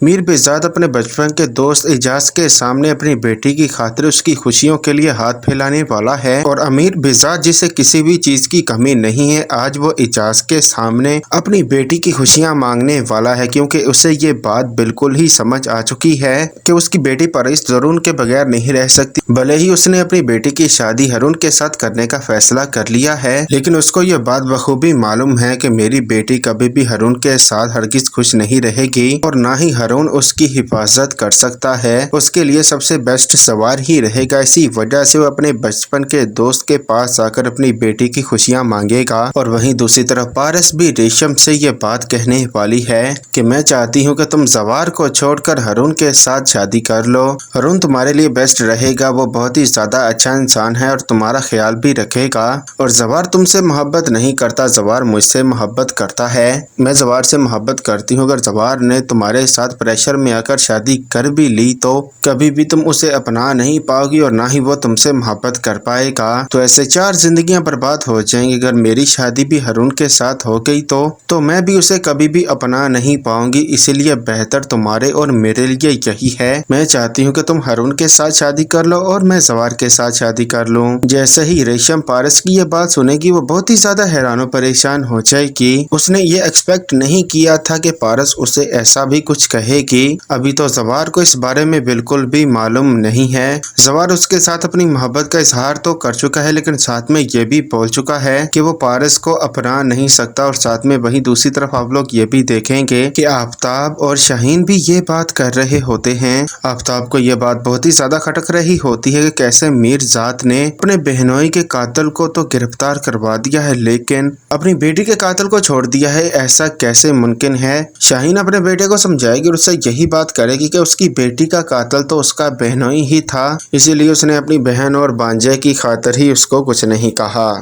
मीर बिजात अपने बचपन के दोस्त इजाज के सामने अपनी बेटी की खातिर उसकी खुशियों के लिए हाथ फैलाने वाला है और अमीर बिजात जिसे किसी भी चीज की कमी नहीं है, आज वो इजाज के सामने अपनी बेटी की खुशियां मांगने वाला है, क्योंकि उसे ये बात बिल्कुल ही समझ आ चुकी है कि उसकी बेटी परिस ज़रून के बगैर नहीं रह सकती। भले ही उसने अपनी बेटी की शादी हारून के साथ करने का फैसला कर लिया है, लेकिन उसको ये बात बखूबी मालूम है कि मेरी बेटी कभी भी हारून के साथ हरगिज खुश नहीं रहेगी और ना ही हारून उसकी हिफाजत कर सकता है। उसके लिए सबसे बेस्ट सवार ही रहेगा। इसी वजह से वो अपने बचपन के दोस्त के पास आकर अपनी बेटी की खुशियां मांगेगा। और वहीं दूसरी तरफ पारस भी रेशम से ये बात कहने वाली है कि मैं चाहती हूँ कि तुम जवार को छोड़कर हारून के साथ शादी कर लो। हारून तुम्हारे लिए बेस्ट रहेगा, वो बहुत ही ज्यादा अच्छा इंसान है और तुम्हारा ख्याल भी रखेगा। और जवार तुमसे मोहब्बत नहीं करता, जवार मुझसे मोहब्बत करता है। मैं जवार से मोहब्बत करती हूँ। अगर जवार ने तुम्हारे साथ प्रेशर में आकर शादी कर भी ली तो कभी भी तुम उसे अपना नहीं पाओगी और ना ही वो तुमसे मोहब्बत कर पाएगा। तो ऐसे 4 जिंदगियां बर्बाद हो जाएंगी। अगर मेरी शादी भी हारून के साथ हो गई तो मैं भी उसे कभी भी अपना नहीं पाऊंगी। इसीलिए बेहतर तुम्हारे और मेरे लिए यही है। मैं चाहती हूँ कि तुम हारून के साथ शादी कर लो और मैं जवार के साथ शादी कर लूँ। जैसे ही रेशम पारस की ये बात सुनेगी वो बहुत ही ज्यादा हैरान और परेशान हो जाएगी। उसने ये एक्सपेक्ट नहीं किया था कि पारस उसे ऐसा भी कुछ कहेगी। अभी तो जवार को इस बारे में बिल्कुल भी मालूम नहीं है। जवार उसके साथ अपनी मोहब्बत का इजहार तो कर चुका है, लेकिन साथ में ये भी बोल चुका है कि वो पारस को अपना नहीं सकता। और साथ में वहीं दूसरी तरफ आप लोग ये भी देखेंगे कि आफ्ताब और शाहीन भी ये बात कर रहे होते हैं। आफ्ताब को ये बात बहुत ही ज्यादा खटक रही होती है कि कैसे मीरजात ने अपने बहनोई के कातिल को तो गिरफ्तार करवा दिया है, लेकिन अपनी बेटी के कातिल को छोड़ दिया है। ऐसा कैसे मुमकिन है? शाहीन अपने बेटे को समझाएगी और उससे यही बात करेगी कि उसकी बेटी का कातिल तो उसका बहनोई ही था, इसीलिए उसने अपनी बहन और भांजे की खातिर ही उसको कुछ नहीं कहा।